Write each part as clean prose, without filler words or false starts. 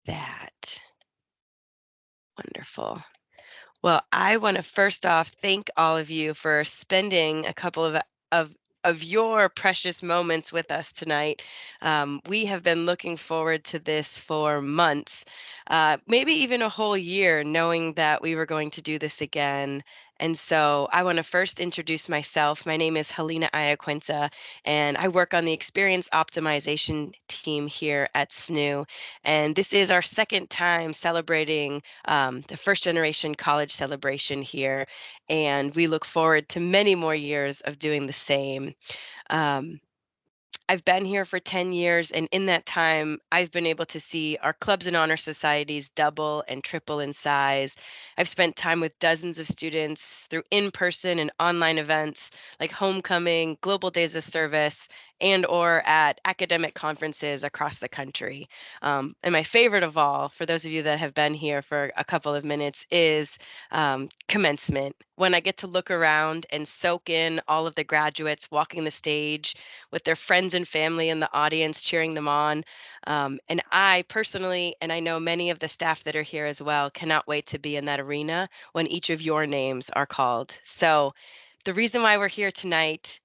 that. Wonderful. Well, I want to first off thank all of you for spending a couple of of your precious moments with us tonight. We have been looking forward to this for months, maybe even a whole year, knowing that we were going to do this again. And so I want to first introduce myself. My name is Helena Iaquinta, and I work on the experience optimization team here at SNHU. And this is our second time celebrating the first generation college celebration here. And we look forward to many more years of doing the same. Um, I've been here for 10 years, and in that time, I've been able to see our clubs and honor societies double and triple in size. I've spent time with dozens of students through in-person and online events like homecoming, global days of service, and or at academic conferences across the country. And my favorite of all, for those of you that have been here for a couple of minutes, is commencement. When I get to look around and soak in all of the graduates walking the stage with their friends and family in the audience cheering them on. And I personally, and I know many of the staff that are here as well, cannot wait to be in that arena when each of your names are called. So the reason why we're here tonight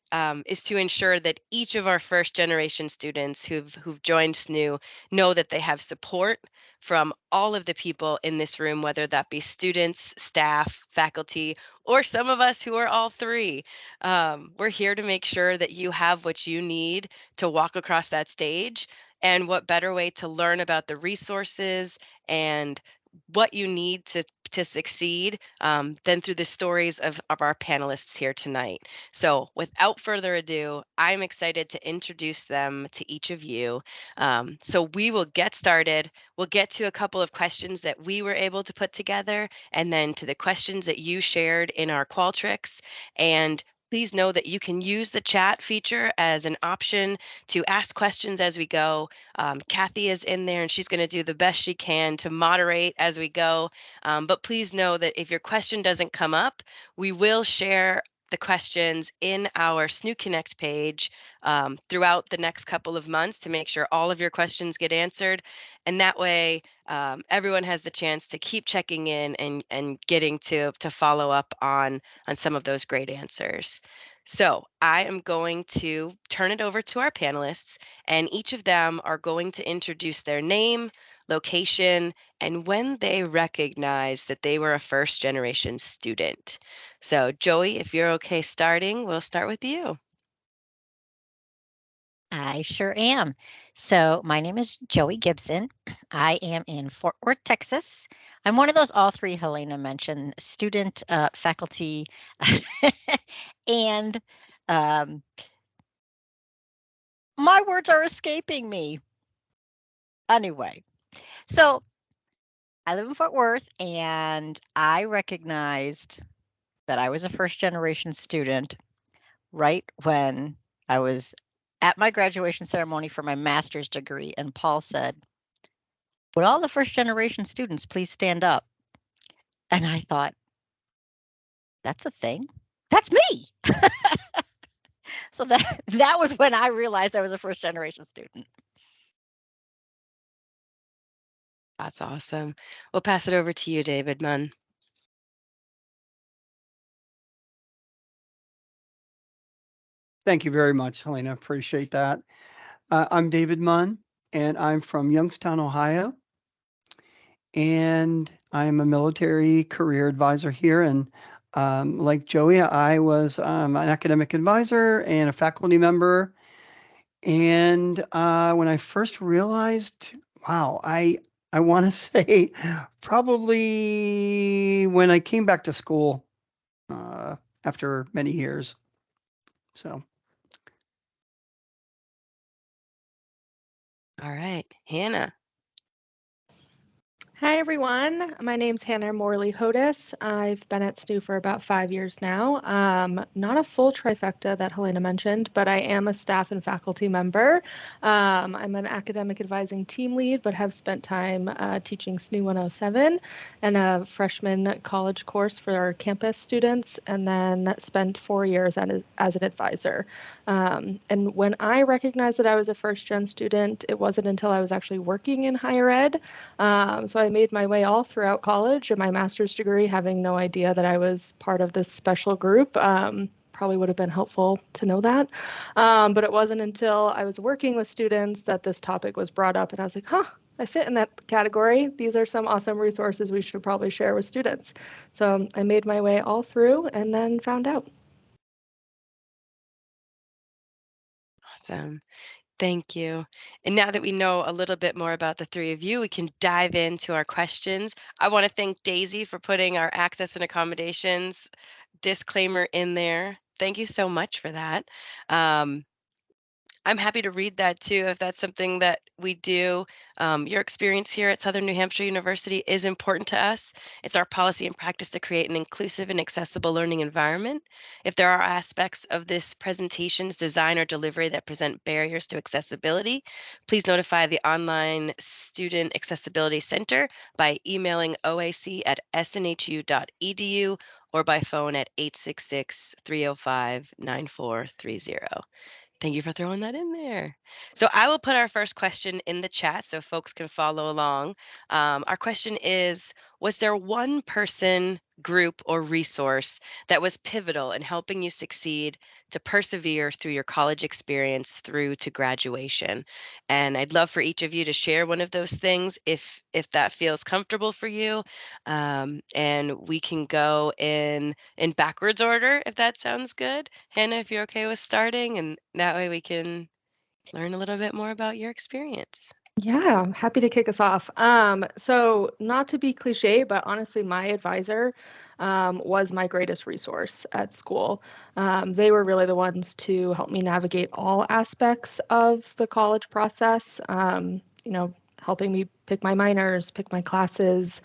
is to ensure that each of our first generation students who've joined SNU know that they have support from all of the people in this room, whether that be students, staff, faculty, or some of us who are all three. We're here to make sure that you have what you need to walk across that stage. And what better way to learn about the resources and what you need to succeed than through the stories of our panelists here tonight. So without further ado, I'm excited to introduce them to each of you. So we will get started. We'll get to a couple of questions that we were able to put together, and then to the questions that you shared in our Qualtrics. And please know that you can use the chat feature as an option to ask questions as we go. Kathy is in there and she's going to do the best she can to moderate as we go. But please know that if your question doesn't come up, we will share the questions in our SNU Connect page throughout the next couple of months to make sure all of your questions get answered. And that way, everyone has the chance to keep checking in and getting to follow up on some of those great answers. So I am going to turn it over to our panelists, and each of them are going to introduce their name, location, and when they recognize that they were a first generation student. So Joey, if you're okay starting, we'll start with you. I sure am. So, my name is Joey Gibson. I am in Fort Worth, Texas. I'm one of those all three Helena mentioned student, faculty, and um, my words are escaping me. Anyway, so I live in Fort Worth and I recognized that I was a first generation student right when I was at my graduation ceremony for my master's degree. And Paul said, would all the first generation students please stand up? And I thought, that's a thing. That's me. So that that was when I realized I was a first generation student. That's awesome. We'll pass it over to you, David Munn. Thank you very much, Helena. Appreciate that. I'm David Munn, and I'm from Youngstown, Ohio. And I'm a military career advisor here. And like Joey, I was an academic advisor and a faculty member. And when I first realized, wow, I want to say probably when I came back to school after many years. So. All right, Hannah. Hi, everyone. My name's Hannah Morley Hodis. I've been at SNHU for about 5 years now. Not a full trifecta that Helena mentioned, but I am a staff and faculty member. I'm an academic advising team lead, but have spent time teaching SNHU 107 and a freshman college course for our campus students, and then spent 4 years as an advisor. And when I recognized that I was a first gen student, it wasn't until I was actually working in higher ed. So I made my way all throughout college and my master's degree, having no idea that I was part of this special group. Probably would have been helpful to know that. But it wasn't until I was working with students that this topic was brought up, and I was like, huh, I fit in that category. These are some awesome resources we should probably share with students. So I made my way all through and then found out. Awesome. Thank you. And now that we know a little bit more about the three of you, we can dive into our questions. I want to thank Daisy for putting our access and accommodations disclaimer in there. Thank you so much for that. Um, I'm happy to read that too, if that's something that we do. Your experience here at Southern New Hampshire University is important to us. It's our policy and practice to create an inclusive and accessible learning environment. If there are aspects of this presentation's design or delivery that present barriers to accessibility, please notify the Online Student Accessibility Center by emailing oac@snhu.edu or by phone at 866-305-9430. Thank you for throwing that in there. So I will put our first question in the chat so folks can follow along. Our question is, was there one person, group, or resource that was pivotal in helping you succeed to persevere through your college experience through to graduation? And I'd love for each of you to share one of those things if that feels comfortable for you. And we can go in backwards order, if that sounds good. Hannah, if you're okay with starting, and that way we can learn a little bit more about your experience. Yeah, I'm happy to kick us off. So not to be cliche, but honestly, my advisor was my greatest resource at school. They were really the ones to help me navigate all aspects of the college process. Helping me pick my minors, pick my classes,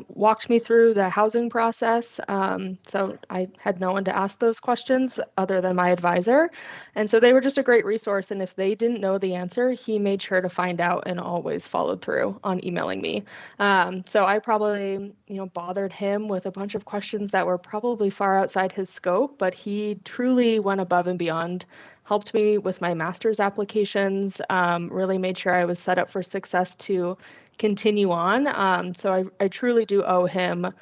walked me through the housing process. So I had no one to ask those questions other than my advisor. And so they were just a great resource. And if they didn't know the answer, he made sure to find out and always followed through on emailing me. So I probably, bothered him with a bunch of questions that were probably far outside his scope, but he truly went above and beyond, helped me with my master's applications, really made sure I was set up for success to continue on. So I truly do owe him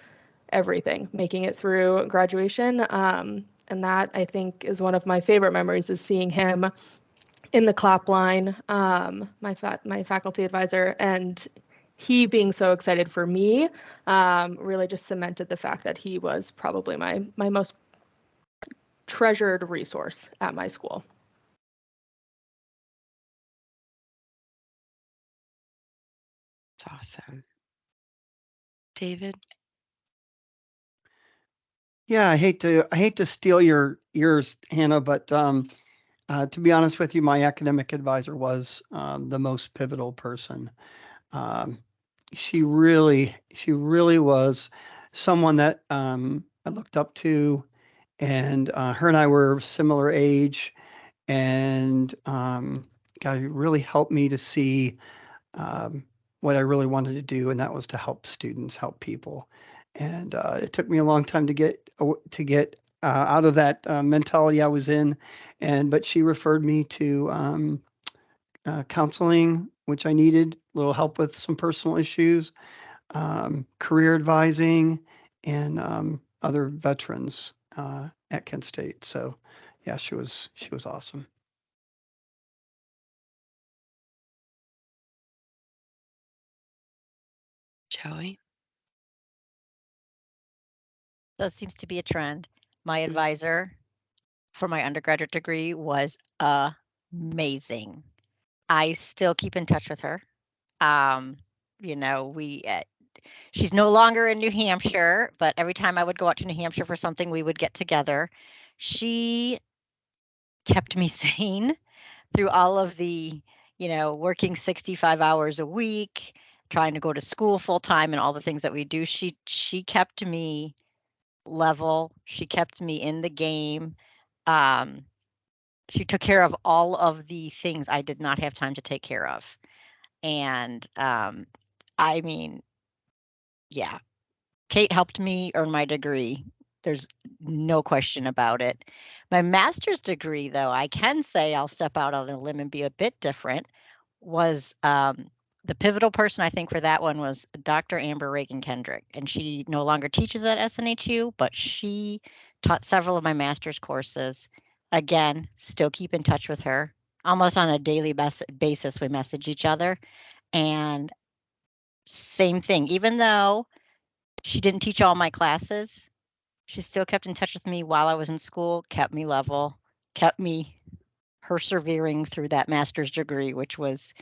everything, making it through graduation. And that I think is one of my favorite memories is seeing him in the clap line, my faculty advisor, and he being so excited for me really just cemented the fact that he was probably my most treasured resource at my school. It's awesome. David? Yeah, I hate to steal yours, Hannah, but to be honest with you, my academic advisor was the most pivotal person. Um, she really was someone that I looked up to, and her and I were similar age, and God really helped me to see um, what I really wanted to do, and that was to help students, help people. And it took me a long time to get out of that mentality I was in, and but she referred me to counseling, which I needed, a little help with some personal issues, career advising, and other veterans at Kent State. So, yeah, she was awesome. Joey? So it seems to be a trend. My Mm. advisor for my undergraduate degree was amazing. I still keep in touch with her. Um, we she's no longer in New Hampshire, but every time I would go out to New Hampshire for something, we would get together. She kept me sane through all of the, working 65 hours a week, trying to go to school full time and all the things that we do. She kept me level. She kept me in the game. Um, she took care of all of the things I did not have time to take care of. And I mean, yeah, Kate helped me earn my degree. There's no question about it. My master's degree, though, I can say I'll step out on a limb and be a bit different, was the pivotal person I think for that one was Dr. Amber Reagan Kendrick. And she no longer teaches at SNHU, but she taught several of my master's courses. Again, still keep in touch with her. Almost on a daily basis, we message each other. And same thing, even though she didn't teach all my classes, she still kept in touch with me while I was in school, kept me level, kept me persevering through that master's degree, which was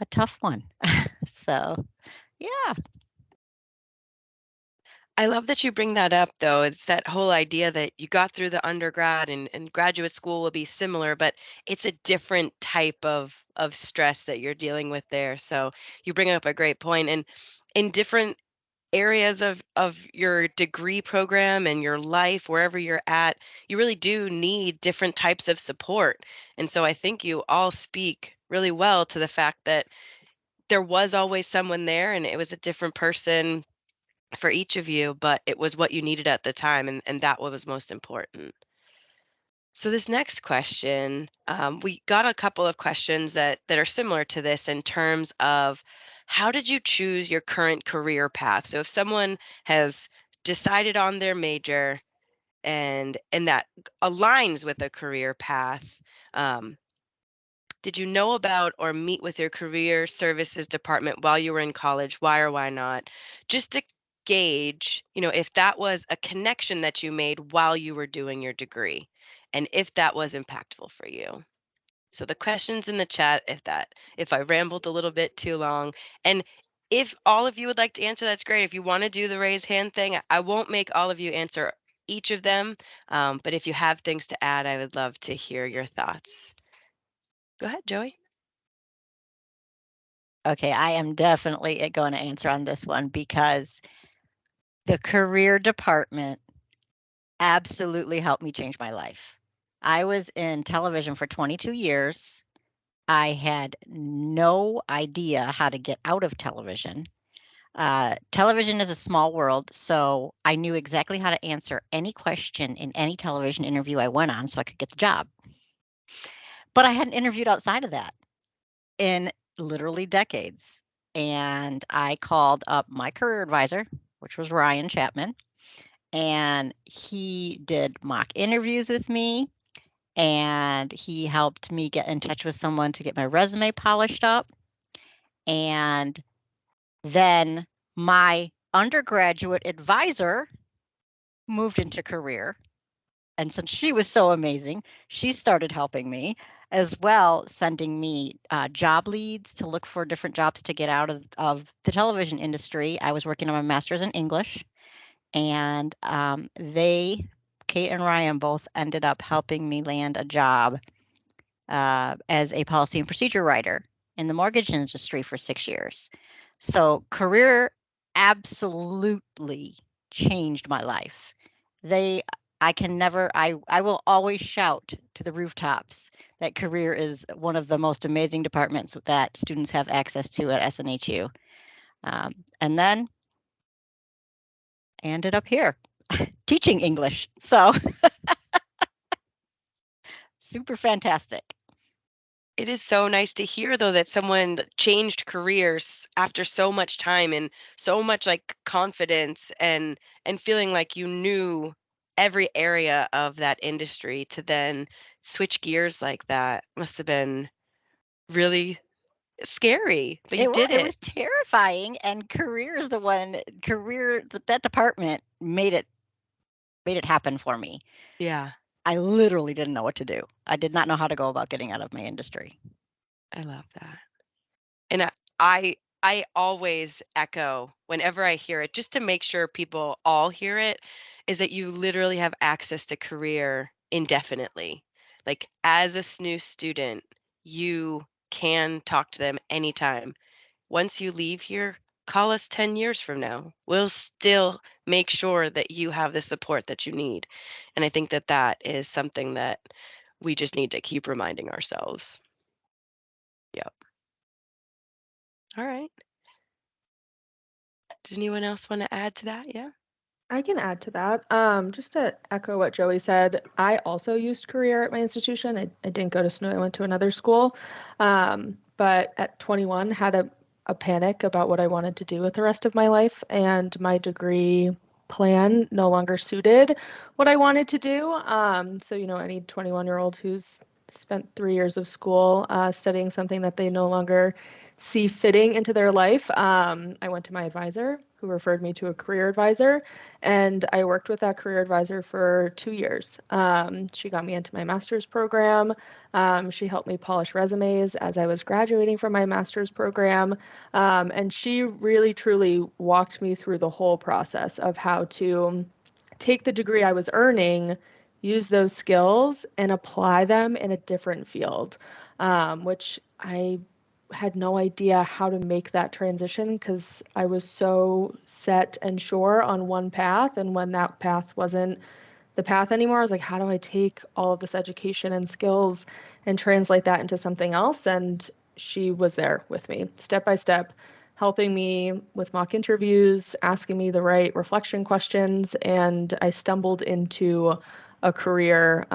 a tough one. So, yeah. I love that you bring that up, though. It's that whole idea that you got through the undergrad and graduate school will be similar, but it's a different type of stress that you're dealing with there. So you bring up a great point. And in different areas of your degree program and your life, wherever you're at, you really do need different types of support. And so I think you all speak really well to the fact that there was always someone there and it was a different person for each of you, but it was what you needed at the time, and that was most important. So this next question, we got a couple of questions that are similar to this in terms of how did you choose your current career path? So if someone has decided on their major and that aligns with a career path, um, did you know about or meet with your career services department while you were in college? Why or why not? Just to gauge, if that was a connection that you made while you were doing your degree and if that was impactful for you. So the questions in the chat, if I rambled a little bit too long, and if all of you would like to answer, that's great. If you want to do the raise hand thing, I won't make all of you answer each of them, but if you have things to add, I would love to hear your thoughts. Go ahead, Joey. Okay, I am definitely going to answer on this one because the career department absolutely helped me change my life. I was in television for 22 years. I had no idea how to get out of television. Television is a small world, so I knew exactly how to answer any question in any television interview I went on so I could get the job. But I hadn't interviewed outside of that in literally decades. And I called up my career advisor, which was Ryan Chapman, and he did mock interviews with me and he helped me get in touch with someone to get my resume polished up. And then my undergraduate advisor moved into career. And since she was so amazing, she started helping me as well, sending me job leads to look for different jobs to get out of the television industry. I was working on my master's in English, and Kate and Ryan, both ended up helping me land a job as a policy and procedure writer in the mortgage industry for 6 years. So career absolutely changed my life. I will always shout to the rooftops that career is one of the most amazing departments that students have access to at SNHU. And then I ended up here teaching English. So super fantastic. It is so nice to hear, though, that someone changed careers after so much time and so much like confidence and feeling like you knew every area of that industry to then switch gears like that must have been really scary, but you did It it. was terrifying, and that department made it happen for me. Yeah, I literally didn't know what to do. I did not know how to go about getting out of my industry. I love that. And I always echo whenever I hear it, just to make sure people all hear it, is that you literally have access to career indefinitely. Like as a SNU student, you can talk to them anytime. once you leave here, call us 10 years from now. We'll still make sure that you have the support that you need. And I think that that is something that we just need to keep reminding ourselves. Yep. All right. Does anyone else want to add to that? Yeah. I can add to that. Just to echo what Joey said, I also used career at my institution. I didn't go to SNHU, I went to another school. But at 21, had a panic about what I wanted to do with the rest of my life, and my degree plan no longer suited what I wanted to do. So, any 21-year-old who's spent 3 years of school studying something that they no longer see fitting into their life, I went to my advisor, who referred me to a career advisor, and I worked with that career advisor for 2 years. She got me into my master's program. She helped me polish resumes as I was graduating from my master's program. And she really, truly walked me through the whole process of how to take the degree I was earning, use those skills, and apply them in a different field, which I had no idea how to make that transition because I was so set and sure on one path. And when that path wasn't the path anymore, I was like, how do I take all of this education and skills and translate that into something else? And she was there with me, step by step, helping me with mock interviews, asking me the right reflection questions. And I stumbled into a career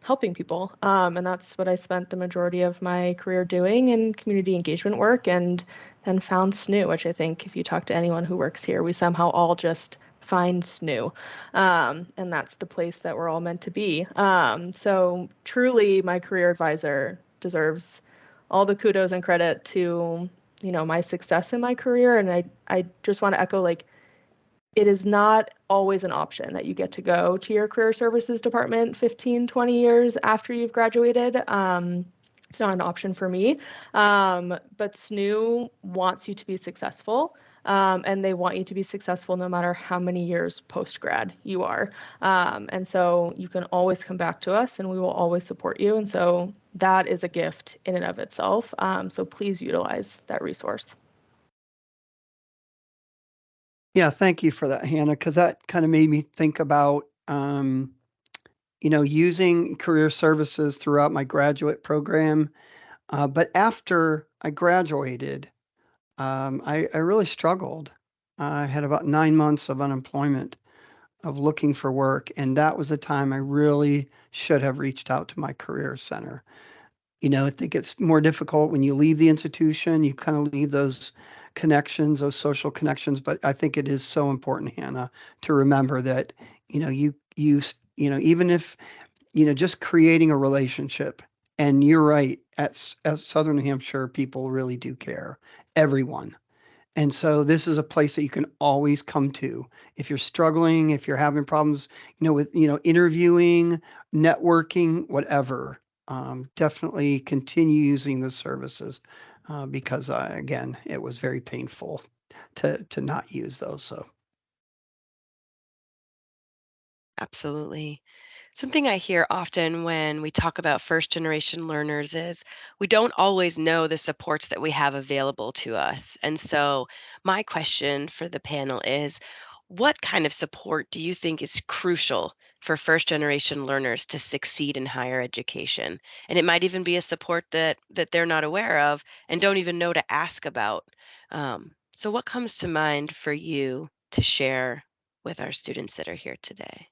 helping people. And that's what I spent the majority of my career doing in community engagement work, and then found SNHU, which I think if you talk to anyone who works here, we somehow all just find SNHU. And that's the place that we're all meant to be. So truly, my career advisor deserves all the kudos and credit to, my success in my career. And I just want to echo, like, it is not always an option that you get to go to your career services department 15, 20 years after you've graduated. It's not an option for me. But SNHU wants you to be successful. And they want you to be successful no matter how many years post-grad you are. And so you can always come back to us and we will always support you. And so that is a gift in and of itself. So please utilize that resource. Yeah, thank you for that, Hannah, because that kind of made me think about, using career services throughout my graduate program. But after I graduated, I really struggled. I had about 9 months of unemployment, of looking for work, and that was the time I really should have reached out to my career center. I think it's more difficult when you leave the institution. You kind of leave those connections, those social connections. But I think it is so important, Hannah, to remember that, even if, just creating a relationship. And you're right, at Southern New Hampshire, people really do care. Everyone. And so this is a place that you can always come to if you're struggling, if you're having problems, with, interviewing, networking, whatever. Definitely continue using the services because, again, it was very painful to not use those. So. Absolutely. Something I hear often when we talk about first generation learners is we don't always know the supports that we have available to us. And so, my question for the panel is what kind of support do you think is crucial for first generation learners to succeed in higher education? And it might even be a support that they're not aware of and don't even know to ask about. So, what comes to mind for you to share with our students that are here today?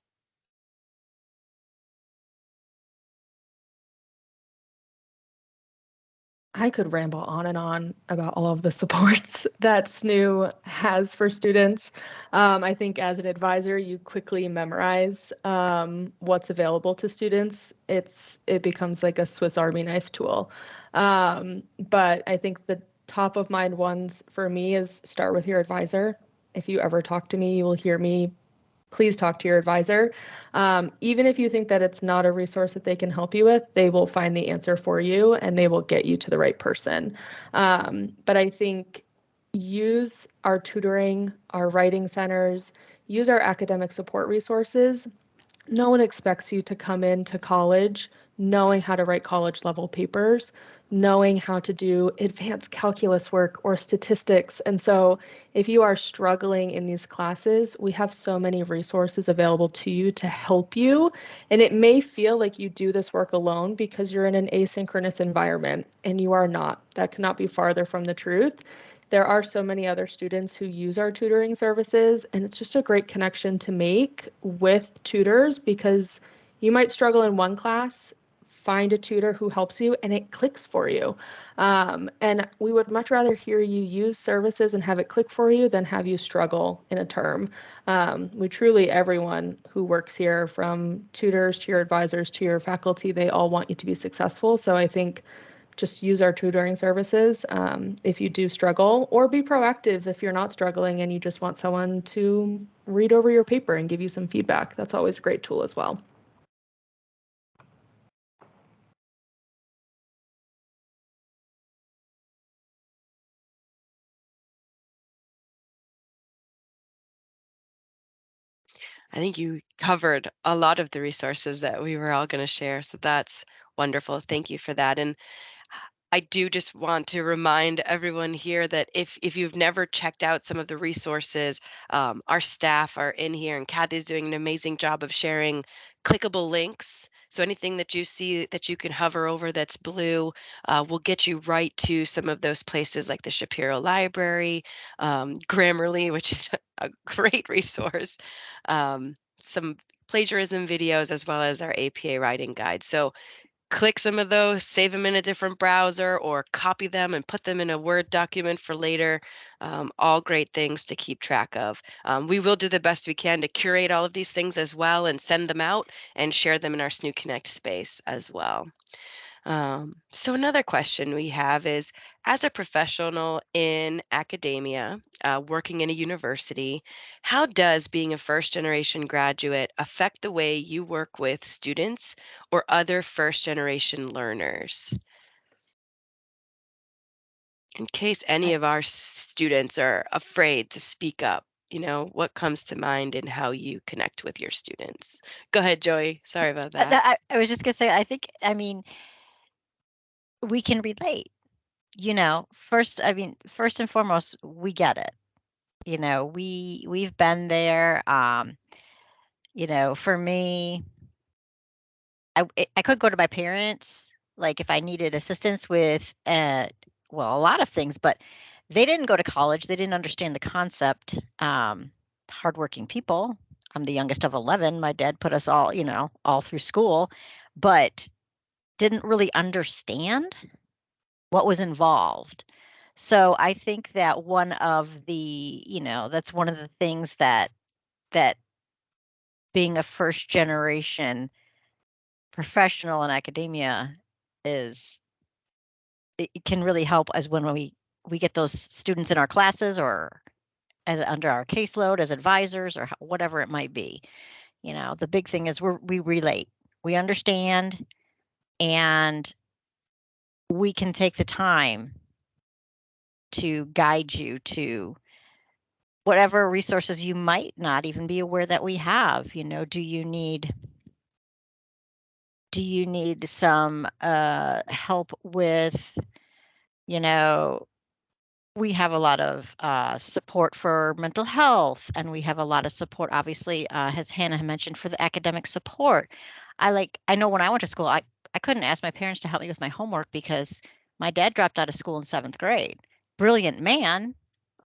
I could ramble on and on about all of the supports that SNHU has for students. I think as an advisor, you quickly memorize what's available to students. It becomes like a Swiss Army knife tool. But I think the top of mind ones for me is start with your advisor. If you ever talk to me, you will hear me, please talk to your advisor. Even if you think that it's not a resource that they can help you with, they will find the answer for you and they will get you to the right person. But I think use our tutoring, our writing centers, use our academic support resources. No one expects you to come into college knowing how to write college level papers. knowing how to do advanced calculus work or statistics. And so, if you are struggling in these classes, we have so many resources available to you to help you. And it may feel like you do this work alone because you're in an asynchronous environment, and you are not. That cannot be farther from the truth. There are so many other students who use our tutoring services, and it's just a great connection to make with tutors because you might struggle in one class, find a tutor who helps you, and it clicks for you. And we would much rather hear you use services and have it click for you than have you struggle in a term. We truly, everyone who works here, from tutors to your advisors to your faculty, they all want you to be successful. So I think just use our tutoring services if you do struggle, or be proactive if you're not struggling and you just want someone to read over your paper and give you some feedback. That's always a great tool as well. I think you covered a lot of the resources that we were all going to share. So that's wonderful. Thank you for that. And I do just want to remind everyone here that if you've never checked out some of the resources, our staff are in here, and Kathy's doing an amazing job of sharing clickable links. So anything that you see that you can hover over that's blue will get you right to some of those places like the Shapiro Library, Grammarly, which is a great resource, some plagiarism videos, as well as our APA writing guide. So click some of those, save them in a different browser, or copy them and put them in a Word document for later. All great things to keep track of. We will do the best we can to curate all of these things as well and send them out and share them in our SNU Connect space as well. So another question we have is, as a professional in academia, working in a university, how does being a first generation graduate affect the way you work with students or other first generation learners? In case any I, of our students are afraid to speak up, what comes to mind in how you connect with your students? Go ahead, Joey. Sorry about that. I was just gonna say, I mean, we can relate. First and foremost, we get it. We've been there. For me, I could go to my parents, like, if I needed assistance with, well, a lot of things, but they didn't go to college. They didn't understand the concept. Hardworking people. I'm the youngest of 11. My dad put us all through school, but didn't really understand what was involved. So I think that that's one of the things that being a first generation professional in academia is it can really help as when we get those students in our classes or as under our caseload as advisors or whatever it might be. The big thing is we relate, we understand, and we can take the time to guide you to whatever resources you might not even be aware that we have. Do you need some help with, you know we have a lot of support for mental health, and we have a lot of support, obviously, as Hannah had mentioned, for the academic support. I know when I went to school, I couldn't ask my parents to help me with my homework because my dad dropped out of school in 7th grade. Brilliant man,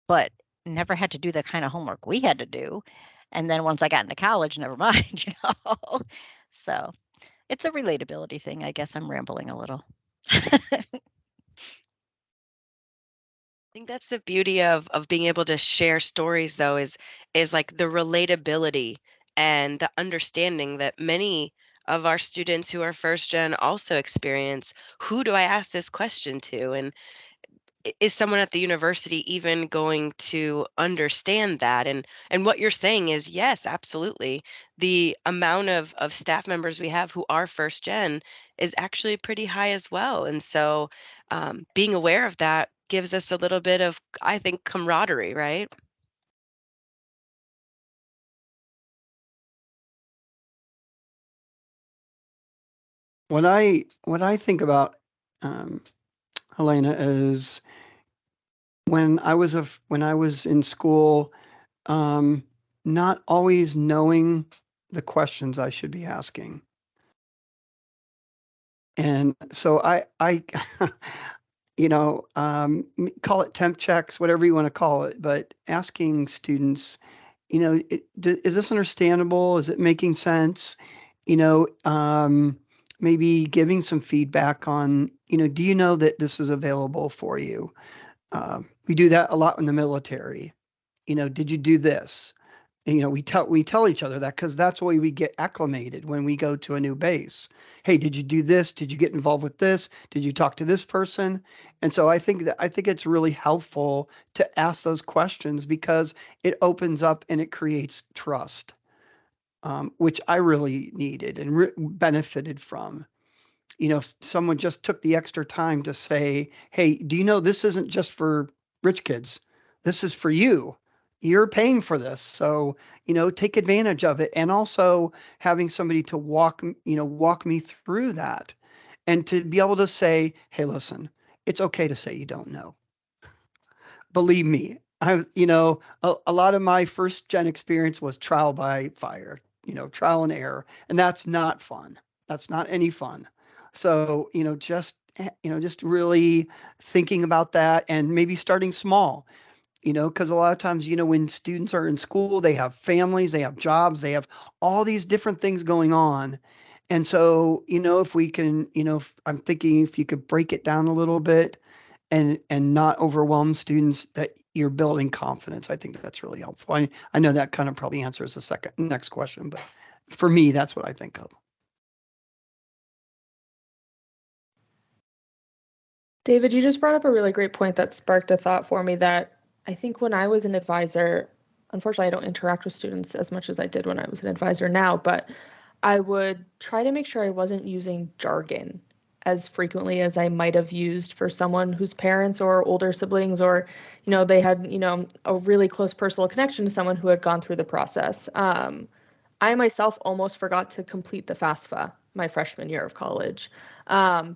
but never had to do the kind of homework we had to do. And then once I got into college, never mind, So it's a relatability thing. I guess I'm rambling a little. I think that's the beauty of being able to share stories, though, is like the relatability and the understanding that many of our students who are first gen also experience. Who do I ask this question to? And is someone at the university even going to understand that? And what you're saying is, yes, absolutely. The amount of staff members we have who are first gen is actually pretty high as well. And so being aware of that gives us a little bit of, I think, camaraderie, right? What I think about, um, Helena, is when I was in school, not always knowing the questions I should be asking. And so I call it temp checks, whatever you want to call it, but asking students, is this understandable? Is it making sense? You know, maybe giving some feedback on, do you know that this is available for you? We do that a lot in the military. Did you do this? And, we tell each other that because that's the way we get acclimated when we go to a new base. Hey, did you do this? Did you get involved with this? Did you talk to this person? And so I think it's really helpful to ask those questions because it opens up and it creates trust, which I really needed and benefited from. If someone just took the extra time to say, hey, do you know this isn't just for rich kids? This is for you. You're paying for this. So, take advantage of it. And also having somebody to walk me through that and to be able to say, hey, listen, it's okay to say you don't know. Believe me, a lot of my first gen experience was trial by fire, trial and error, and that's not fun. That's not any fun. So, just really thinking about that and maybe starting small, because a lot of times, when students are in school, they have families, they have jobs, they have all these different things going on. And so, if we can, I'm thinking if you could break it down a little bit and not overwhelm students, that you're building confidence. I think that's really helpful. I know that kind of probably answers the next question, but for me, that's what I think of. David, you just brought up a really great point that sparked a thought for me that I think when I was an advisor, unfortunately, I don't interact with students as much as I did when I was an advisor now, but I would try to make sure I wasn't using jargon as frequently as I might have used for someone whose parents or older siblings or, they had, a really close personal connection to someone who had gone through the process. I myself almost forgot to complete the FAFSA my freshman year of college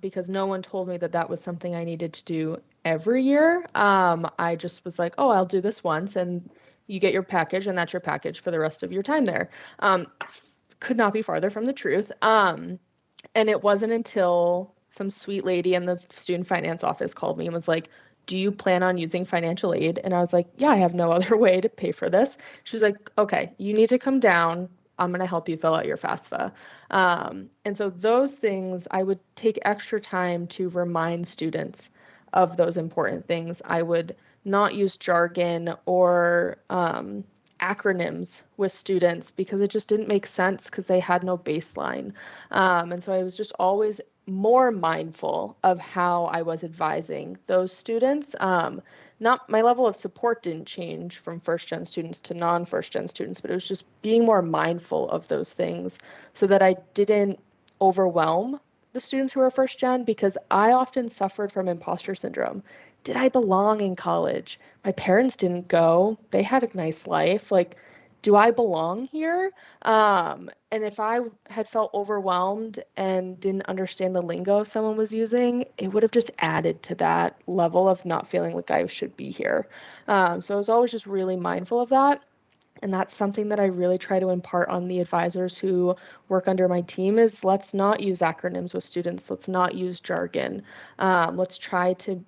because no one told me that that was something I needed to do every year. I just was like, oh, I'll do this once, and you get your package, and that's your package for the rest of your time there. Could not be farther from the truth. And it wasn't until some sweet lady in the student finance office called me and was like, do you plan on using financial aid? And I was like, yeah, I have no other way to pay for this. She was like, okay, you need to come down. I'm going to help you fill out your FAFSA. And so those things, I would take extra time to remind students of those important things. I would not use jargon or acronyms with students because it just didn't make sense because they had no baseline. And so I was just always more mindful of how I was advising those students. Not my level of support didn't change from first gen students to non first gen students, but it was just being more mindful of those things so that I didn't overwhelm the students who are first gen because I often suffered from imposter syndrome. Did I belong in college? My parents didn't go. They had a nice life. Like, do I belong here? And if I had felt overwhelmed and didn't understand the lingo someone was using, it would have just added to that level of not feeling like I should be here. So I was always just really mindful of that. And that's something that I really try to impart on the advisors who work under my team is let's not use acronyms with students. Let's not use jargon. Let's try to,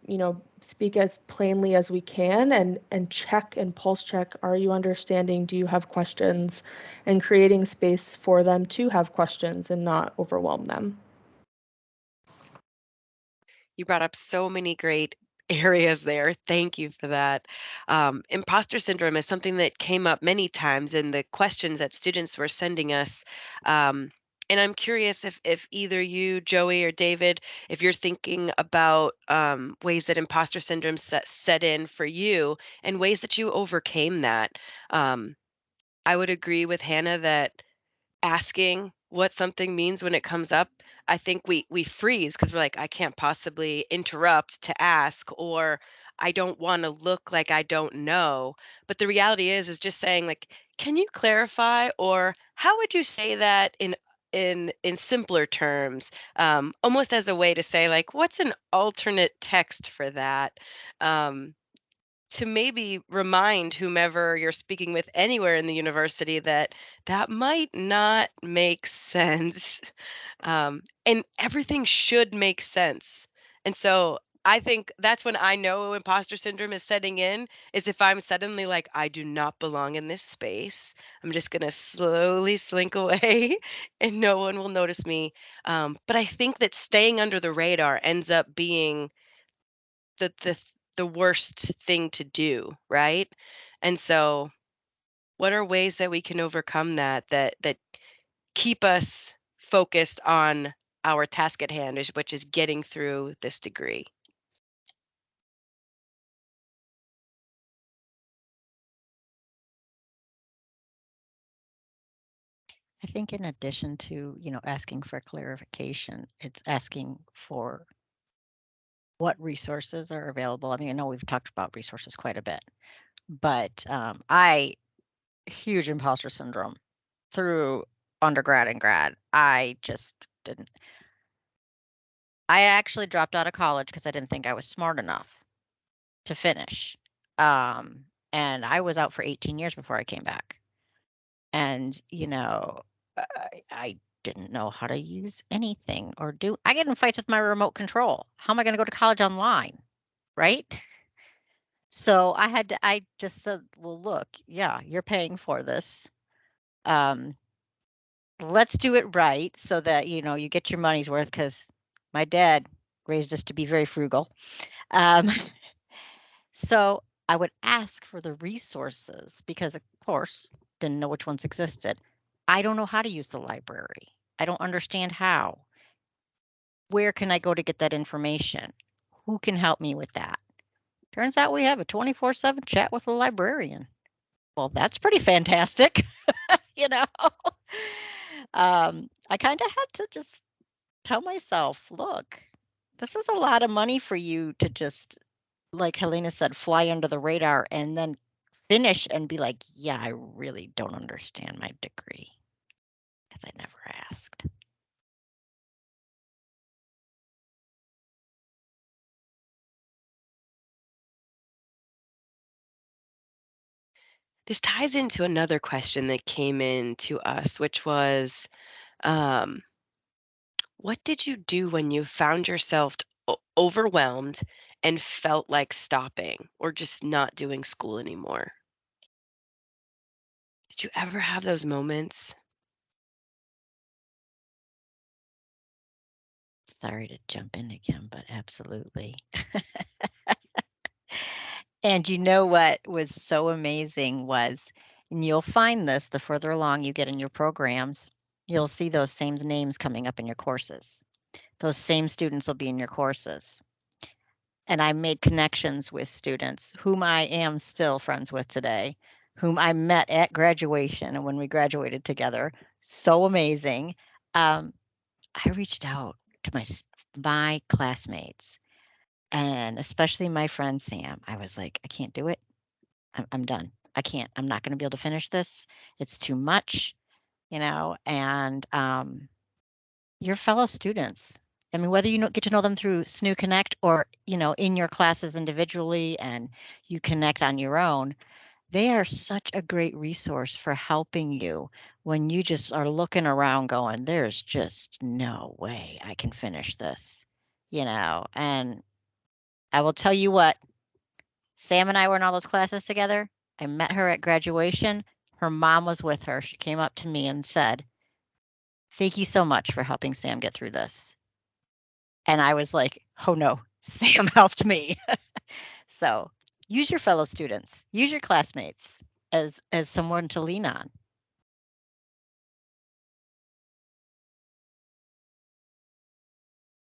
speak as plainly as we can and check and pulse check. Are you understanding? Do you have questions? And creating space for them to have questions and not overwhelm them. You brought up so many great areas there. Thank you for that. Imposter syndrome is something that came up many times in the questions that students were sending us. Um, and I'm curious if either you, Joey, or David, if you're thinking about ways that imposter syndrome set in for you and ways that you overcame that. Um, I would agree with Hannah that asking what something means when it comes up, I think we freeze because we're like, I can't possibly interrupt to ask, or I don't want to look like I don't know. But the reality is just saying like, can you clarify, or how would you say that in in simpler terms, almost as a way to say, like, what's an alternate text for that? Um, to maybe remind whomever you're speaking with anywhere in the university that that might not make sense. And everything should make sense. And so I think that's when I know imposter syndrome is setting in, is if I'm suddenly like, I do not belong in this space. I'm just going to slowly slink away and no one will notice me. But I think that staying under the radar ends up being the worst thing to do, right? And so what are ways that we can overcome that keep us focused on our task at hand, which is getting through this degree? I think in addition to, asking for clarification, it's asking for what resources are available. I mean, I know we've talked about resources quite a bit, but I huge imposter syndrome through undergrad and grad. I just didn't. I actually dropped out of college because I didn't think I was smart enough to finish. And I was out for 18 years before I came back. And, I didn't know how to use anything or do. I get in fights with my remote control. How am I going to go to college online? Right. So I just said, well, look, yeah, you're paying for this. Um, let's do it right so that, you get your money's worth because my dad raised us to be very frugal. Um, so I would ask for the resources because, of course, didn't know which ones existed. I don't know how to use the library. I don't understand how. Where can I go to get that information? Who can help me with that? Turns out we have a 24/7 chat with a librarian. Well, that's pretty fantastic, you know. I kind of had to just tell myself, look, this is a lot of money for you to just, like Helena said, fly under the radar and then finish and be like, yeah, I really don't understand my degree because I never asked. This ties into another question that came in to us, which was, um, what did you do when you found yourself overwhelmed and felt like stopping or just not doing school anymore? Did you ever have those moments? Sorry to jump in again, but absolutely. And you know what was so amazing was, and you'll find this the further along you get in your programs, you'll see those same names coming up in your courses. Those same students will be in your courses. And I made connections with students whom I am still friends with today, whom I met at graduation and when we graduated together. So amazing. Um, I reached out to my classmates and especially my friend Sam. I was like, I can't do it. I'm done. I can't. I'm not going to be able to finish this. It's too much, and your fellow students. I mean, whether you get to know them through SNU Connect or, in your classes individually and you connect on your own, they are such a great resource for helping you when you just are looking around going, there's just no way I can finish this. And I will tell you what, Sam and I were in all those classes together. I met her at graduation. Her mom was with her. She came up to me and said, thank you so much for helping Sam get through this. And I was like, oh no, Sam helped me. So use your fellow students, use your classmates as someone to lean on.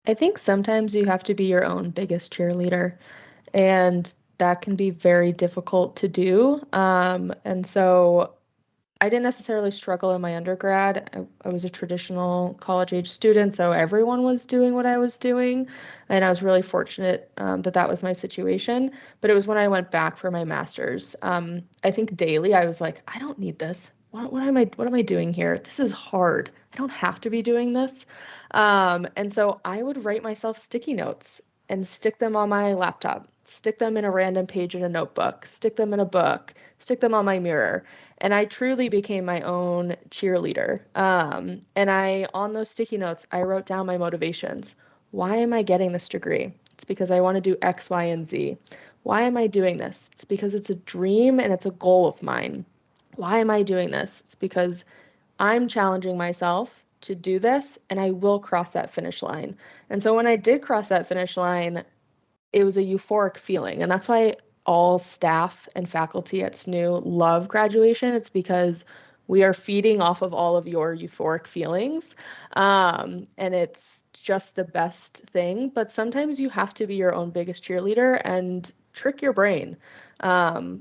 I think sometimes you have to be your own biggest cheerleader, and that can be very difficult to do. And so I didn't necessarily struggle in my undergrad. I was a traditional college age student, so everyone was doing what I was doing. And I was really fortunate that that was my situation. But it was when I went back for my master's. I think daily I was like, I don't need this. what am I doing here? This is hard. I don't have to be doing this. And so I would write myself sticky notes and stick them on my laptop, stick them in a random page in a notebook, stick them in a book, stick them on my mirror. And I truly became my own cheerleader. And on those sticky notes, I wrote down my motivations. Why am I getting this degree? It's because I want to do X, Y, and Z. Why am I doing this? It's because it's a dream and it's a goal of mine. Why am I doing this? It's because I'm challenging myself to do this and I will cross that finish line. And so when I did cross that finish line, it was a euphoric feeling. And that's why all staff and faculty at SNHU love graduation. It's because we are feeding off of all of your euphoric feelings. And it's just the best thing. But sometimes you have to be your own biggest cheerleader and trick your brain.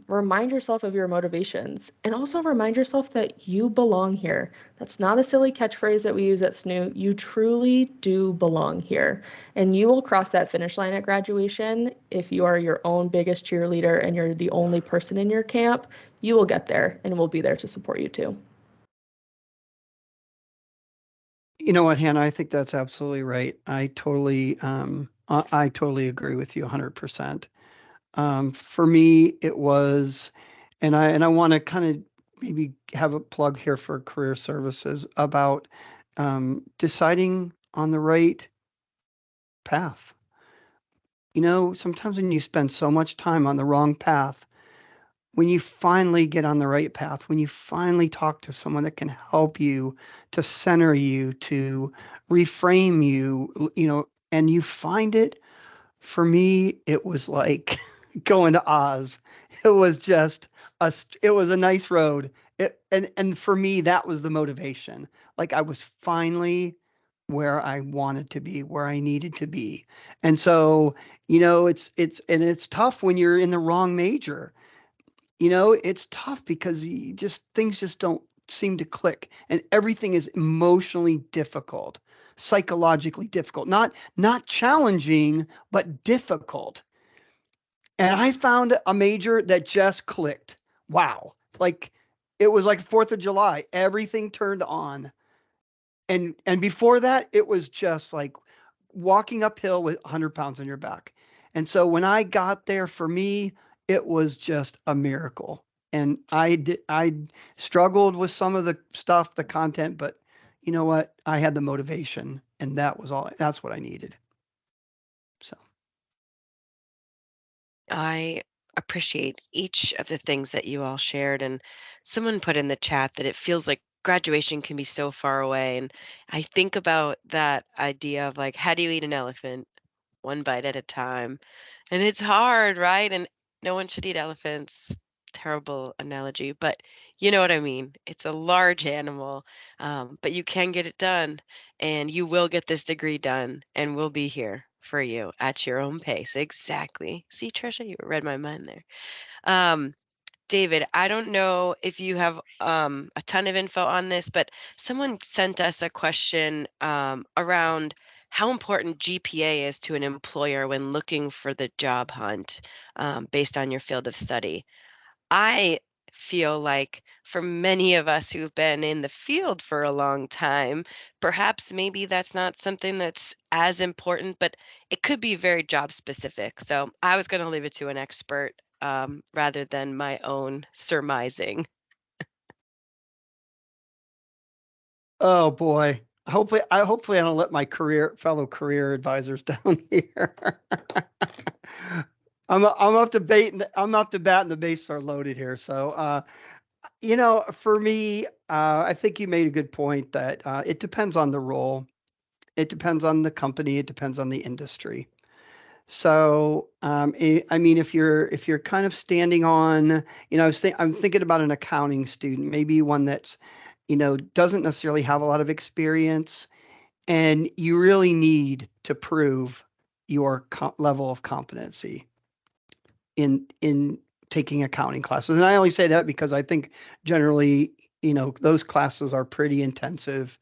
Remind yourself of your motivations and also remind yourself that you belong here. That's not a silly catchphrase that we use at SNHU. You truly do belong here. And you will cross that finish line at graduation if you are your own biggest cheerleader and you're the only person in your camp. You will get there and we'll be there to support you too. You know what, Hannah? I think that's absolutely right. I totally agree with you 100%. For me, it was, and I want to kind of maybe have a plug here for career services about deciding on the right path. You know, sometimes when you spend so much time on the wrong path, when you finally get on the right path, when you finally talk to someone that can help you, to center you, to reframe you, you know, and you find it, for me, it was like going to Oz. It was just it was a nice road. And for me, that was the motivation. Like I was finally where I wanted to be, where I needed to be. And so, you know, it's tough when you're in the wrong major. You know, it's tough because things just don't seem to click and everything is emotionally difficult, psychologically difficult, not challenging, but difficult. And I found a major that just clicked. Wow. Like it was like 4th of July. Everything turned on. And before that, it was just like walking uphill with 100 pounds on your back. And so when I got there, for me, it was just a miracle. And I struggled with some of the stuff, the content, but you know what? I had the motivation, and that's what I needed. So I appreciate each of the things that you all shared. And someone put in the chat that it feels like graduation can be so far away. And I think about that idea of like, how do you eat an elephant? One bite at a time. And it's hard, right? And no one should eat elephants. Terrible analogy, but you know what I mean. It's a large animal, but you can get it done, and you will get this degree done, and we'll be here for you at your own pace. Exactly. See, Trisha, you read my mind there. Um, David, I don't know if you have a ton of info on this, but someone sent us a question around how important GPA is to an employer when looking for the job hunt based on your field of study. I feel like for many of us who've been in the field for a long time, perhaps maybe that's not something that's as important, but it could be very job specific. So I was going to leave it to an expert rather than my own surmising. oh boy. Hopefully I don't let my fellow career advisors down here. I'm up to bat and the bases are loaded here. So you know, for me, I think you made a good point that it depends on the role, it depends on the company, it depends on the industry. So, I mean, if you're kind of standing on, you know, I'm thinking about an accounting student, maybe one that's, you know, doesn't necessarily have a lot of experience, and you really need to prove your level of competency in taking accounting classes. And I only say that because I think generally, you know, those classes are pretty intensive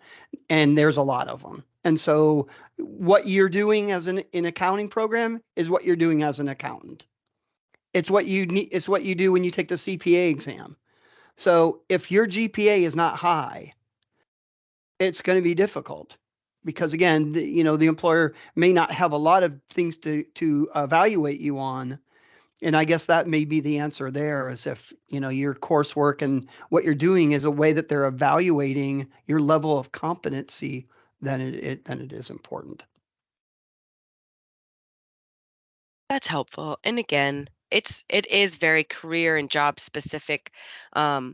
and there's a lot of them. And so what you're doing as an accounting program is what you're doing as an accountant. It's what you need, it's what you do when you take the CPA exam. So if your GPA is not high, it's going to be difficult because again, the employer may not have a lot of things to evaluate you on. And I guess that may be the answer there is if, your coursework and what you're doing is a way that they're evaluating your level of competency, then it is important. That's helpful. And again, it is very career and job specific. But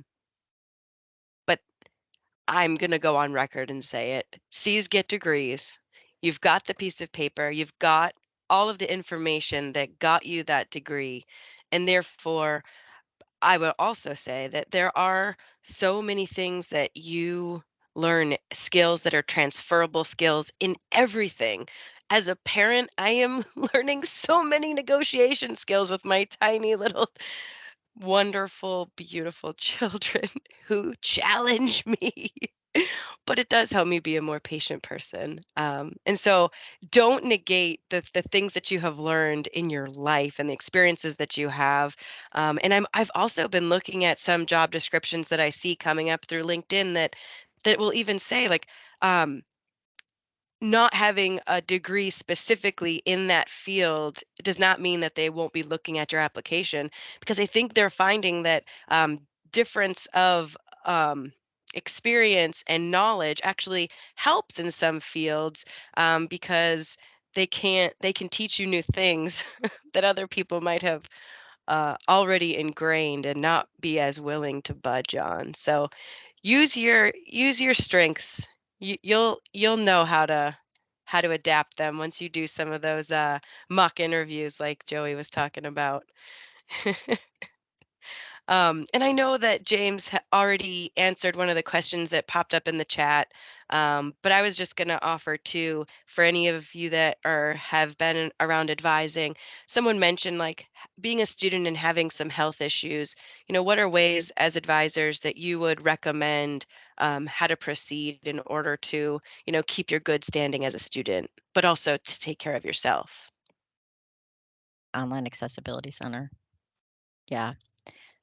I'm going to go on record and say it. C's get degrees. You've got the piece of paper. You've got all of the information that got you that degree. And therefore, I would also say that there are so many things that you learn, skills that are transferable skills in everything. As a parent, I am learning so many negotiation skills with my tiny little wonderful, beautiful children who challenge me. But it does help me be a more patient person. And so don't negate the things that you have learned in your life and the experiences that you have. And I've also been looking at some job descriptions that I see coming up through LinkedIn that will even say like, um, not having a degree specifically in that field does not mean that they won't be looking at your application, because I think they're finding that difference of um, experience and knowledge actually helps in some fields, because they can teach you new things that other people might have already ingrained and not be as willing to budge on. So use your strengths. You'll know how to adapt them once you do some of those mock interviews like Joey was talking about. And I know that James already answered one of the questions that popped up in the chat, but I was just going to offer too, for any of you that have been around advising. Someone mentioned like being a student and having some health issues. What are ways as advisors that you would recommend how to proceed in order to keep your good standing as a student, but also to take care of yourself? Online Accessibility Center. Yeah.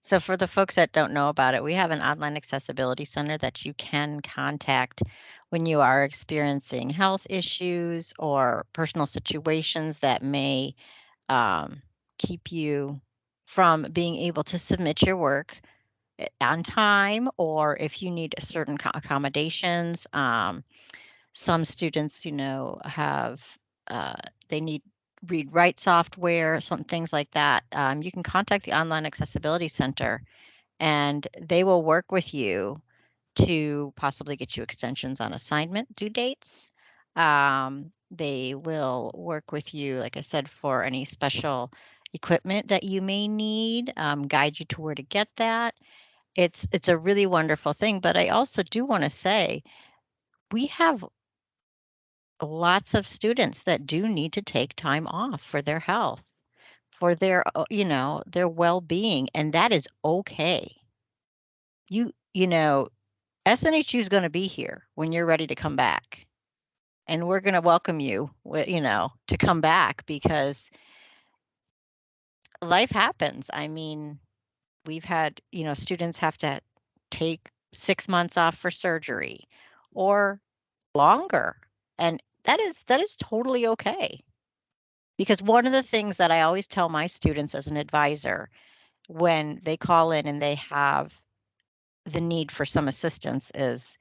So for the folks that don't know about it, we have an online accessibility center that you can contact when you are experiencing health issues or personal situations that may keep you from being able to submit your work on time, or if you need a certain accommodations. Some students, have uh, they need read write software, some things like that. You can contact the Online Accessibility Center and they will work with you to possibly get you extensions on assignment due dates. They will work with you, like I said, for any special equipment that you may need, guide you to where to get that. It's a really wonderful thing. But I also do want to say we have lots of students that do need to take time off for their health, for their their well-being, and that is okay. You know SNHU is going to be here when you're ready to come back. And we're going to welcome you, to come back because life happens. I mean, we've had, students have to take 6 months off for surgery or longer. And that is totally okay. Because one of the things that I always tell my students as an advisor when they call in and they have the need for some assistance is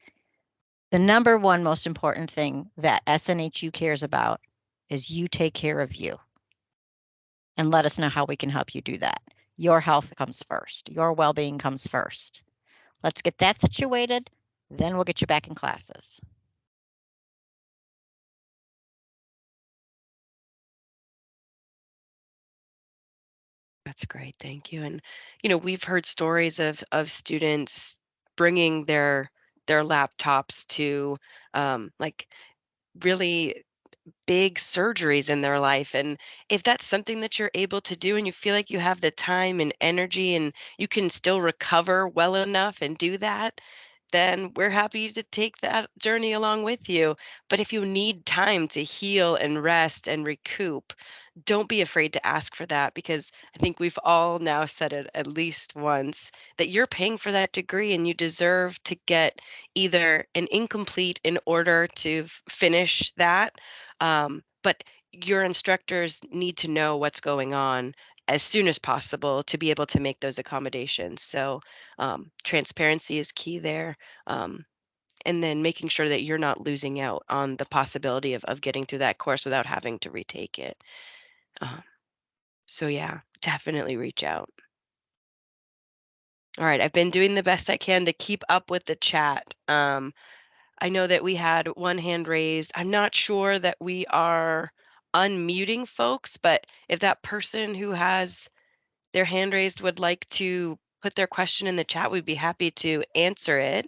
the number one most important thing that SNHU cares about is you take care of you and let us know how we can help you do that. Your health comes first. Your well-being comes first. Let's get that situated, then we'll get you back in classes. That's great, thank you. And we've heard stories of students bringing their laptops to like really big surgeries in their life. And if that's something that you're able to do and you feel like you have the time and energy and you can still recover well enough and do that, then we're happy to take that journey along with you. But if you need time to heal and rest and recoup, don't be afraid to ask for that, because I think we've all now said it at least once that you're paying for that degree and you deserve to get either an incomplete in order to finish that. But your instructors need to know what's going on as soon as possible to be able to make those accommodations. So transparency is key there. Um, and then making sure that you're not losing out on the possibility of getting through that course without having to retake it. Um, so yeah, definitely reach out. All right, I've been doing the best I can to keep up with the chat. I know that we had one hand raised. I'm not sure that we are unmuting folks, but if that person who has their hand raised would like to put their question in the chat, we'd be happy to answer it.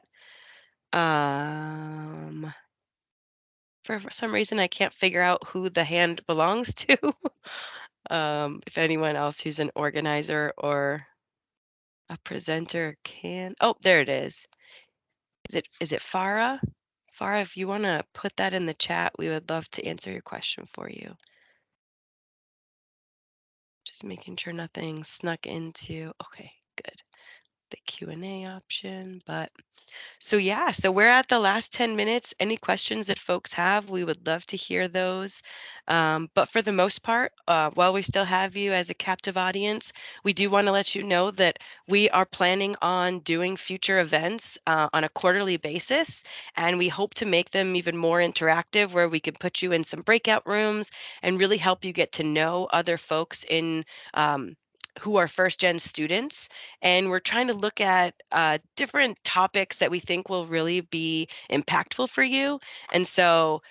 For some reason, I can't figure out who the hand belongs to. If anyone else who's an organizer or a presenter can. Oh, there it is. Is it Farah? Farah, if you want to put that in the chat, we would love to answer your question for you. Just making sure nothing snuck into. Okay, good. The Q&A option, but so yeah, so we're at the last 10 minutes. Any questions that folks have, we would love to hear those. But for the most part, while we still have you as a captive audience, we do want to let you know that we are planning on doing future events on a quarterly basis, and we hope to make them even more interactive, where we can put you in some breakout rooms and really help you get to know other folks in who are first gen students. And we're trying to look at different topics that we think will really be impactful for you. And so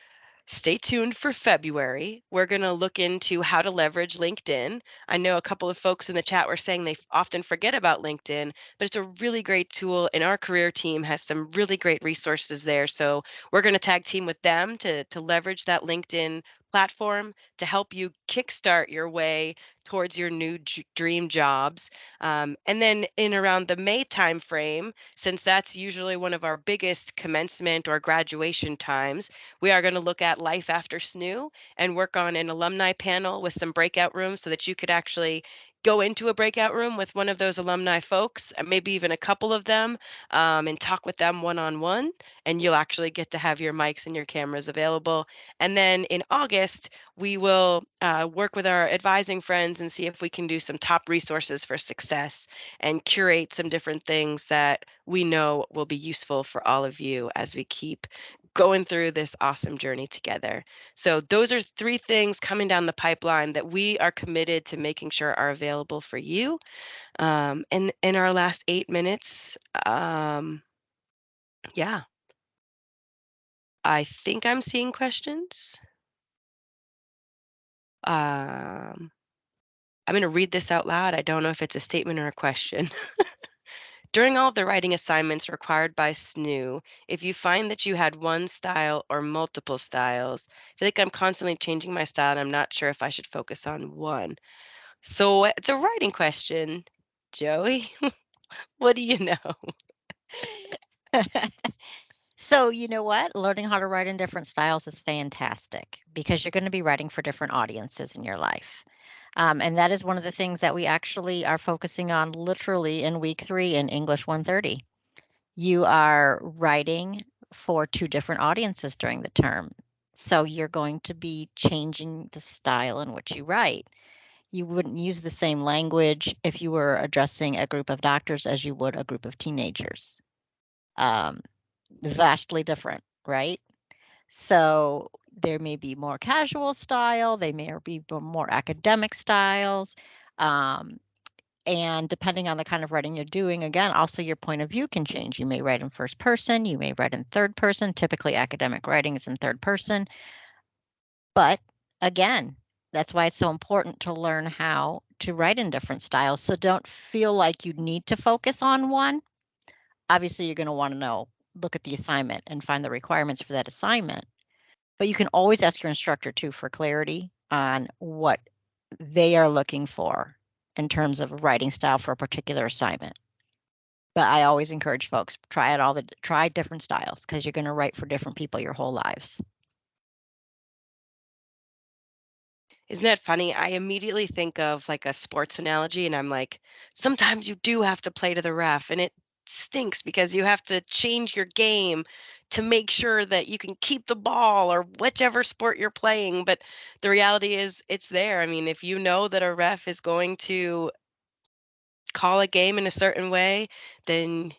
stay tuned for February. We're going to look into how to leverage LinkedIn. I know a couple of folks in the chat were saying they often forget about LinkedIn, but it's a really great tool, and our career team has some really great resources there. So we're going to tag team with them to leverage that LinkedIn platform to help you kickstart your way towards your new dream jobs. And then in around the May timeframe, since that's usually one of our biggest commencement or graduation times, we are going to look at life after SNU and work on an alumni panel with some breakout rooms so that you could actually go into a breakout room with one of those alumni folks, maybe even a couple of them, and talk with them one-on-one. And you'll actually get to have your mics and your cameras available. And then in August, we will work with our advising friends and see if we can do some top resources for success and curate some different things that we know will be useful for all of you as we keep going through this awesome journey together. So those are 3 things coming down the pipeline that we are committed to making sure are available for you. And in our last 8 minutes, yeah, I think I'm seeing questions. I'm going to read this out loud. I don't know if it's a statement or a question. During all of the writing assignments required by SNU, if you find that you had one style or multiple styles, I feel like I'm constantly changing my style and I'm not sure if I should focus on one. So it's a writing question. Joey, what do you know? So, you know what? Learning how to write in different styles is fantastic because you're going to be writing for different audiences in your life. And that is one of the things that we actually are focusing on literally in week 3 in English 130. You are writing for 2 different audiences during the term. So you're going to be changing the style in which you write. You wouldn't use the same language if you were addressing a group of doctors as you would a group of teenagers. Um, Vastly different, right? So there may be more casual style, they may be more academic styles. And depending on the kind of writing you're doing, again, also your point of view can change. You may write in first person, you may write in third person. Typically, academic writing is in third person. But again, that's why it's so important to learn how to write in different styles. So don't feel like you need to focus on one. Obviously, you're going to want to look at the assignment and find the requirements for that assignment. But you can always ask your instructor too for clarity on what they are looking for in terms of writing style for a particular assignment. But I always encourage folks, try different styles because you're going to write for different people your whole lives. Isn't that funny? I immediately think of like a sports analogy, and I'm like, sometimes you do have to play to the ref, and it stinks because you have to change your game to make sure that you can keep the ball or whichever sport you're playing. But the reality is, it's there. I mean, if you know that a ref is going to call a game in a certain way, then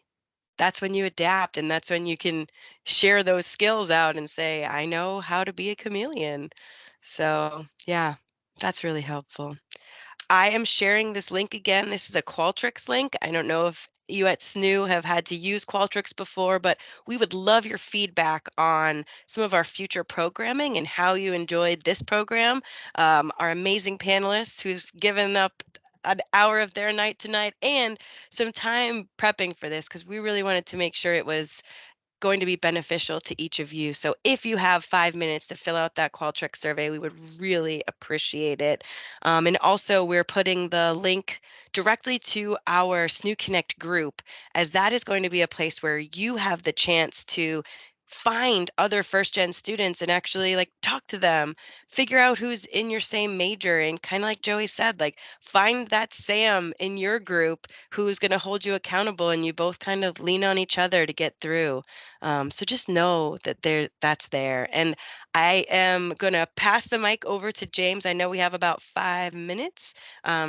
that's when you adapt, and that's when you can share those skills out and say, I know how to be a chameleon. So, yeah, that's really helpful. I am sharing this link again. This is a Qualtrics link. I don't know if you at SNHU have had to use Qualtrics before, but we would love your feedback on some of our future programming and how you enjoyed this program. Our amazing panelists who's given up an hour of their night tonight and some time prepping for this because we really wanted to make sure it was going to be beneficial to each of you. So if you have 5 minutes to fill out that Qualtrics survey, we would really appreciate it. And also, we're putting the link directly to our SNU Connect group, as that is going to be a place where you have the chance to find other first gen students and actually like talk to them, figure out who's in your same major, and kind of like Joey said, like find that Sam in your group who's going to hold you accountable, and you both kind of lean on each other to get through. So just know that that's there. And I am going to pass the mic over to James. I know we have about 5 minutes.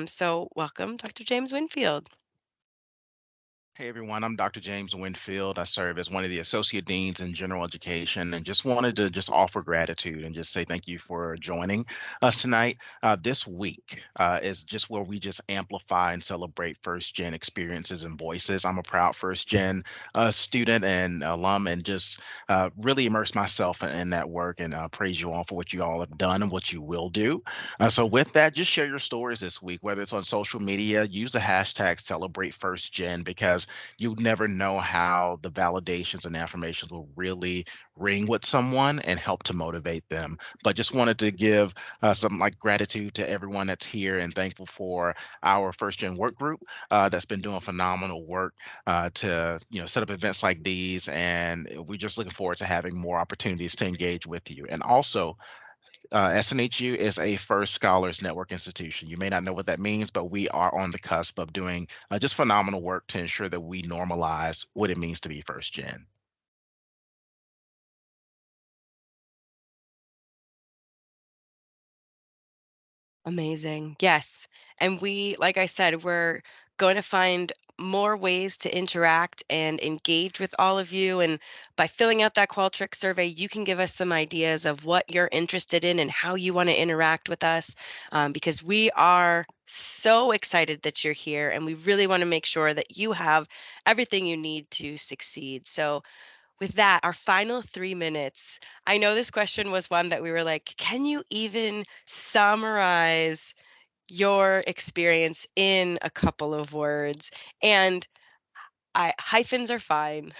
So welcome, Dr. James Winfield. Hey everyone, I'm Dr. James Winfield. I serve as one of the associate deans in general education and just wanted to just offer gratitude and just say thank you for joining us tonight. This week is just where we just amplify and celebrate first gen experiences and voices. I'm a proud first gen student and alum and just really immerse myself in that work and praise you all for what you all have done and what you will do. So with that, just share your stories this week, whether it's on social media, use the hashtag celebrate first gen because you never know how the validations and affirmations will really ring with someone and help to motivate them. But just wanted to give some like gratitude to everyone that's here and thankful for our first gen work group that's been doing phenomenal work to set up events like these, and we're just looking forward to having more opportunities to engage with you. And also SNHU is a First Scholars Network institution. You may not know what that means, but we are on the cusp of doing just phenomenal work to ensure that we normalize what it means to be first gen. Amazing. Yes. And we, like I said, we're going to find more ways to interact and engage with all of you. And by filling out that Qualtrics survey, you can give us some ideas of what you're interested in and how you want to interact with us, because we are so excited that you're here and we really want to make sure that you have everything you need to succeed. So with that, our final 3 minutes, I know this question was one that we were like, can you even summarize your experience in a couple of words? And hyphens are fine,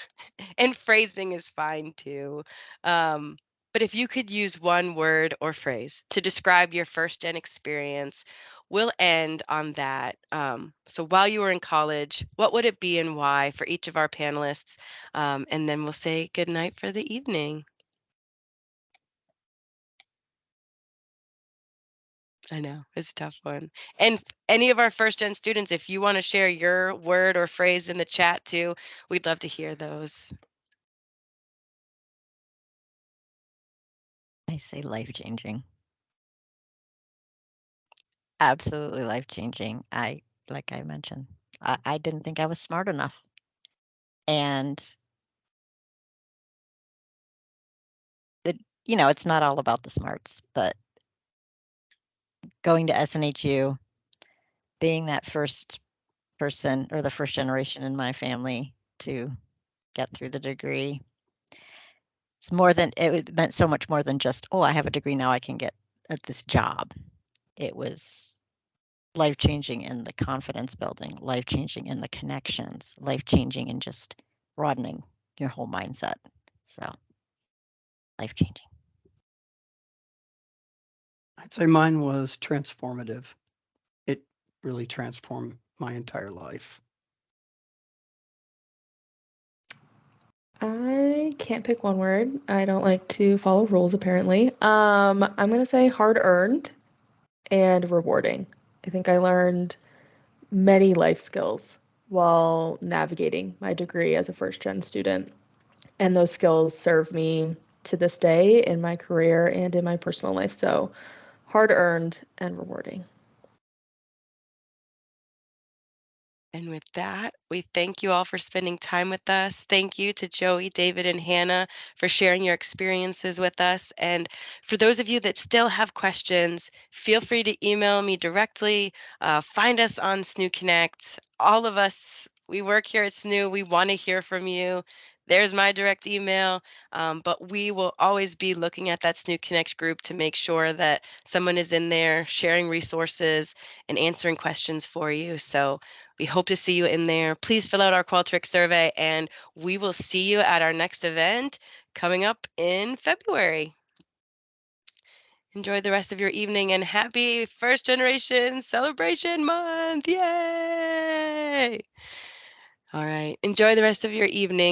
and phrasing is fine too. Um, but if you could use one word or phrase to describe your first gen experience, we'll end on that. So while you were in college, what would it be and why for each of our panelists? And then we'll say good night for the evening. I know, it's a tough one. And any of our first gen students, if you want to share your word or phrase in the chat too, we'd love to hear those. I say life changing. Absolutely life changing. Like I mentioned, I didn't think I was smart enough. And it's not all about the smarts, but going to SNHU, being that first person or the first generation in my family to get through the degree, it meant so much more than just, oh, I have a degree now I can get at this job. It was life changing in the confidence building, life changing in the connections, life changing in just broadening your whole mindset. So life changing. I'd say mine was transformative. It really transformed my entire life. I can't pick one word. I don't like to follow rules, apparently. I'm gonna say hard earned and rewarding. I think I learned many life skills while navigating my degree as a first gen student. And those skills serve me to this day in my career and in my personal life. So hard earned and rewarding. And with that, we thank you all for spending time with us. Thank you to Joey, David, and Hannah for sharing your experiences with us. And for those of you that still have questions, feel free to email me directly. Find us on SNHU Connect. All of us, we work here at SNHU. We want to hear from you. There's my direct email. But we will always be looking at that SNHU Connect group to make sure that someone is in there sharing resources and answering questions for you. So we hope to see you in there. Please fill out our Qualtrics survey, and we will see you at our next event coming up in February. Enjoy the rest of your evening and happy first generation celebration month. Yay! All right. Enjoy the rest of your evening.